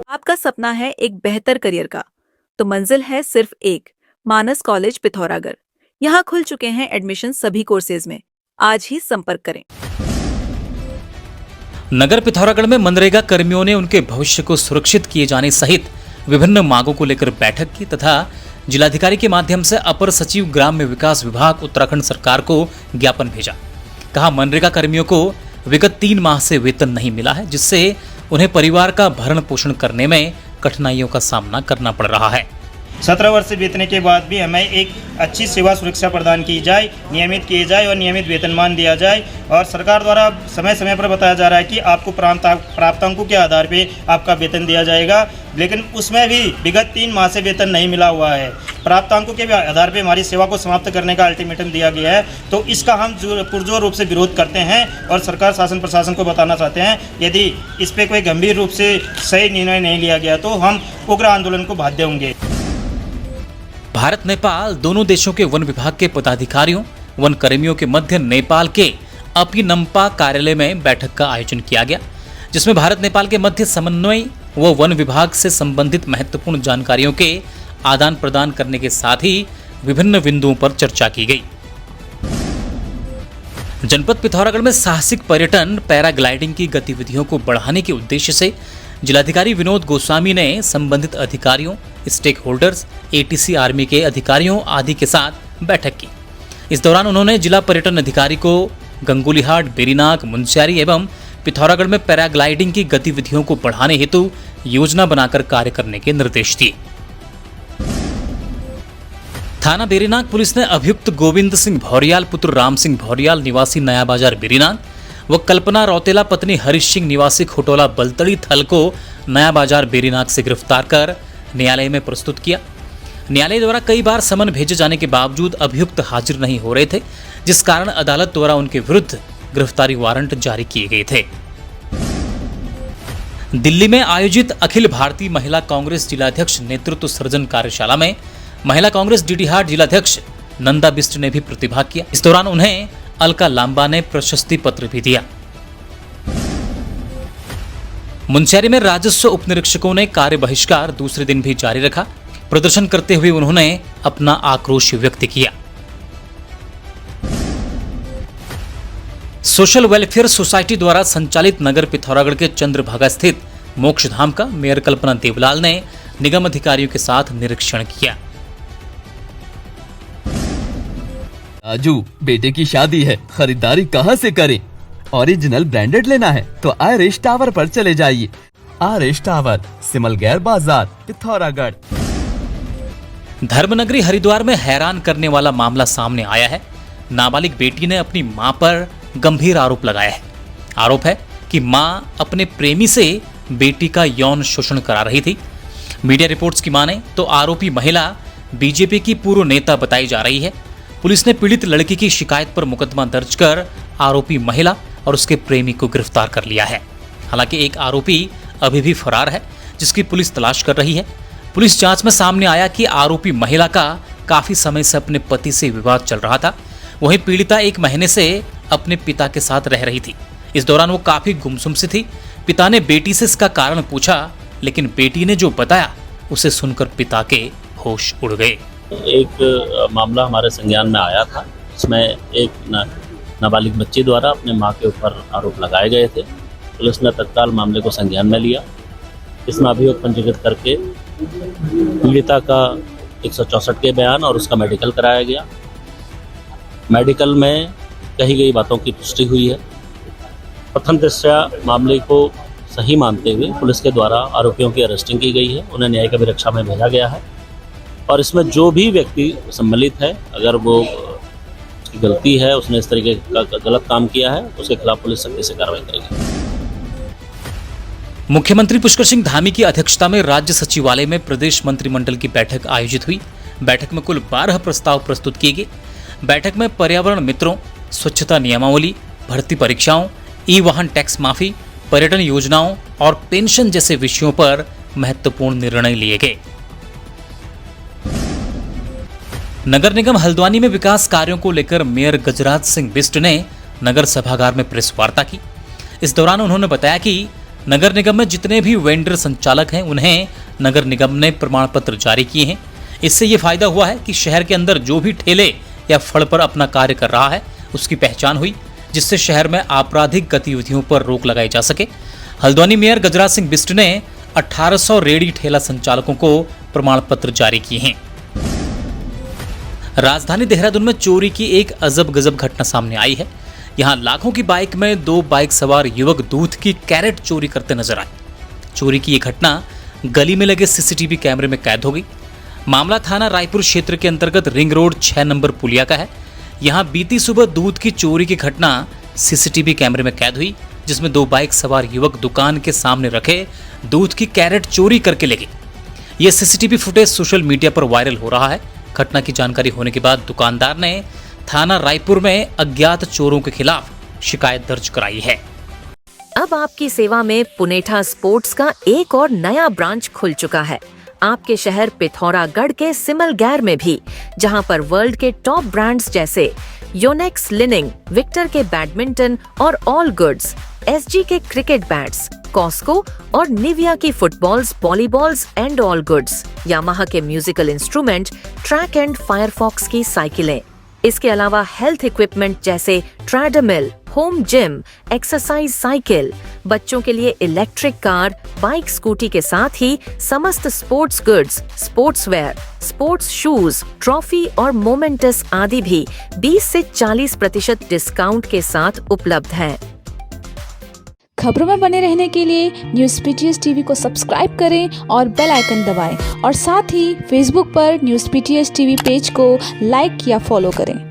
आपका सपना है एक बेहतर करियर का, तो मंजिल है सिर्फ एक, मानस कॉलेज पिथौरागढ़। यहाँ खुल चुके हैं एडमिशन सभी कोर्सेज में। आज ही संपर्क करें। नगर पिथौरागढ़ में मनरेगा कर्मियों ने उनके भविष्य को सुरक्षित किए जाने सहित विभिन्न मांगों को लेकर बैठक की तथा जिलाधिकारी के माध्यम से अपर सचिव ग्राम्य विकास विभाग उत्तराखंड सरकार को ज्ञापन भेजा। कहा, मनरेगा कर्मियों को विगत 3 माह से वेतन नहीं मिला है, जिससे उन्हें परिवार का भरण पोषण करने में कठिनाइयों का सामना करना पड़ रहा है। 17 वर्ष से बीतने के बाद भी हमें एक अच्छी सेवा सुरक्षा प्रदान की जाए, नियमित किए जाए और नियमित वेतनमान दिया जाए। और सरकार द्वारा समय समय पर बताया जा रहा है कि आपको प्राप्तांकों के आधार पे आपका वेतन दिया जाएगा, लेकिन उसमें भी विगत 3 माह से वेतन नहीं मिला हुआ है। प्राप्तांकों के आधार पे हमारी सेवा को समाप्त करने का अल्टीमेटम दिया गया है, तो इसका हम पुरजोर रूप से विरोध करते हैं और सरकार शासन प्रशासन को बताना चाहते हैं, यदि इस पर कोई गंभीर रूप से सही निर्णय नहीं लिया गया तो हम उग्र आंदोलन को बाध्य होंगे। भारत नेपाल दोनों देशों के वन विभाग के पदाधिकारियों वन कर्मियों के मध्य नेपाल के अपीनम्पा कार्यालय में बैठक का आयोजन किया गया, जिसमें भारत नेपाल के मध्य समन्वय व वन विभाग से संबंधित महत्वपूर्ण जानकारियों के आदान प्रदान करने के साथ ही विभिन्न बिंदुओं पर चर्चा की गई। जनपद पिथौरागढ़ में साहसिक पर्यटन पैराग्लाइडिंग की गतिविधियों को बढ़ाने के उद्देश्य से जिलाधिकारी विनोद गोस्वामी ने संबंधित अधिकारियों, स्टेक होल्डर्स, एटीसी आर्मी के अधिकारियों आदि के साथ बैठक की। इस दौरान उन्होंने जिला पर्यटन अधिकारी को गंगोलीहाट, बेरीनाग, मुनस्यारी एवं पिथौरागढ़ में पैराग्लाइडिंग की गतिविधियों को बढ़ाने हेतु योजना बनाकर कार्य करने के निर्देश दिए। थाना बेरीनाग पुलिस ने अभियुक्त गोविंद सिंह भौरियाल पुत्र राम सिंह भौरियाल निवासी नया बाजार बेरीनाग व कल्पना रौतेला पत्नी हरीश सिंह निवासी खोटोला बलतड़ी थल को नया बाजार बेरीनाग से गिरफ्तार कर न्यायालय में प्रस्तुत किया। न्यायालय द्वारा कई बार समन भेजे जाने के बावजूद अभियुक्त हाजिर नहीं हो रहे थे, जिस कारण अदालत द्वारा उनके विरुद्ध गिरफ्तारी वारंट जारी किए गए थे। दिल्ली में आयोजित अखिल भारतीय महिला कांग्रेस जिलाध्यक्ष नेतृत्व सृजन कार्यशाला में महिला कांग्रेस डीडीहाट जिलाध्यक्ष नंदा बिष्ट ने भी प्रतिभाग किया। इस दौरान उन्हें अलका लांबा ने प्रशस्ति पत्र भी दिया। मुनस्यारी में राजस्व उपनिरीक्षकों ने कार्य बहिष्कार दूसरे दिन भी जारी रखा। प्रदर्शन करते हुए उन्होंने अपना आक्रोश व्यक्त किया। सोशल वेलफेयर सोसाइटी द्वारा संचालित नगर पिथौरागढ़ के चंद्रभागा स्थित मोक्षधाम का मेयर कल्पना देवलाल ने निगम अधिकारियों के साथ निरीक्षण किया। राजू, बेटे की शादी है, खरीदारी कहाँ से करें? ओरिजिनल ब्रांडेड लेना है तो आयरिश टावर पर चले जाइए। आयरिश टावर, सिमलगैर बाजार, पिथौरागढ़। धर्मनगरी हरिद्वार में हैरान करने वाला मामला सामने आया है। नाबालिग बेटी ने अपनी मां पर गंभीर आरोप लगाया है। आरोप है कि मां अपने प्रेमी से बेटी का यौन शोषण करा रही थी। मीडिया रिपोर्ट्स की माने तो आरोपी महिला बीजेपी की पूर्व नेता बताई जा रही है। पुलिस ने पीड़ित लड़की की शिकायत पर मुकदमा दर्ज कर आरोपी महिला और उसके प्रेमी को गिरफ्तार कर लिया है। हालांकि एक आरोपी अभी भी फरार है, जिसकी पुलिस तलाश कर रही है। पुलिस जांच में सामने आया कि आरोपी महिला का काफी समय से अपने पति से विवाद चल रहा था। वहीं पीड़िता 1 महीने से अपने पिता के साथ रह रही थी। इस दौरान वो काफी गुमसुम सी थी। पिता ने बेटी से इसका कारण पूछा, लेकिन बेटी ने जो बताया उसे सुनकर पिता के होश उड़ गए। एक मामला हमारे संज्ञान में आया था, इसमें एक नाबालिग बच्ची द्वारा अपने मां के ऊपर आरोप लगाए गए थे। पुलिस ने तत्काल मामले को संज्ञान में लिया। इसमें अभियोग पंजीकृत करके पीड़िता का 164 के बयान और उसका मेडिकल कराया गया। मेडिकल में कही गई बातों की पुष्टि हुई है। प्रथम दृष्टया मामले को सही मानते हुए पुलिस के द्वारा आरोपियों की अरेस्टिंग की गई है, उन्हें न्यायिक अभिरक्षा में भेजा गया है और इसमें जो भी व्यक्ति सम्मिलित है, अगर वो उसकी गलती है, उसने इस तरीके का गलत काम किया है, उसके खिलाफ पुलिस सख्ती से कार्रवाई करेगी। मुख्यमंत्री पुष्कर सिंह धामी की अध्यक्षता में राज्य सचिवालय में प्रदेश मंत्रिमंडल की बैठक आयोजित हुई। बैठक में कुल 12 प्रस्ताव प्रस्तुत किए गए। बैठक में पर्यावरण मित्रों, स्वच्छता नियमावली, भर्ती परीक्षाओं, ई वाहन टैक्स माफी, पर्यटन योजनाओं और पेंशन जैसे विषयों पर महत्वपूर्ण निर्णय लिए गए। नगर निगम हल्द्वानी में विकास कार्यों को लेकर मेयर गजराज सिंह बिष्ट ने नगर सभागार में प्रेस वार्ता की। इस दौरान उन्होंने बताया कि नगर निगम में जितने भी वेंडर संचालक हैं उन्हें नगर निगम ने प्रमाण पत्र जारी किए हैं। इससे ये फायदा हुआ है कि शहर के अंदर जो भी ठेले या फड़ पर अपना कार्य कर रहा है उसकी पहचान हुई, जिससे शहर में आपराधिक गतिविधियों पर रोक लगाई जा सके। हल्द्वानी मेयर गजराज सिंह बिष्ट ने 1800 रेहड़ी ठेला संचालकों को प्रमाण पत्र जारी किए हैं। राजधानी देहरादून में चोरी की एक अजब गजब घटना सामने आई है। यहां लाखों की बाइक में 2 बाइक सवार युवक दूध की कैरेट चोरी करते नजर आए। चोरी की यह घटना गली में लगे सीसीटीवी कैमरे में कैद हो गई। मामला थाना रायपुर क्षेत्र के अंतर्गत रिंग रोड 6 नंबर पुलिया का है। यहां बीती सुबह दूध की चोरी की घटना सीसीटीवी कैमरे में कैद हुई, जिसमें 2 बाइक सवार युवक दुकान के सामने रखे दूध की कैरेट चोरी करके ले गए। यह सीसीटीवी फुटेज सोशल मीडिया पर वायरल हो रहा है। घटना की जानकारी होने के बाद दुकानदार ने थाना रायपुर में अज्ञात चोरों के खिलाफ शिकायत दर्ज कराई है। अब आपकी सेवा में पुनेठा स्पोर्ट्स का एक और नया ब्रांच खुल चुका है, आपके शहर पिथौरागढ़ के सिमलगैर में भी, जहां पर वर्ल्ड के टॉप ब्रांड्स जैसे योनेक्स लिनिंग, विक्टर के बैडमिंटन और ऑल गुड्स, एसजी के क्रिकेट बैट्स, कॉस्को और निविया की footballs, volleyballs and all goods, Yamaha के musical instrument, Trek and Firefox की साइकिलें। इसके अलावा हेल्थ इक्विपमेंट जैसे treadmill, home gym, exercise cycle, बच्चों के लिए इलेक्ट्रिक कार, बाइक, स्कूटी के साथ ही समस्त sports goods, sports wear, sports shoes, trophy और मोमेंटस आदि भी 20 से 40% डिस्काउंट के साथ उपलब्ध हैं। खबरों में बने रहने के लिए न्यूज़ पीटीएस टीवी को सब्सक्राइब करें और बेल आइकन दबाएं और साथ ही फेसबुक पर न्यूज़ पीटीएस टीवी पेज को लाइक या फॉलो करें।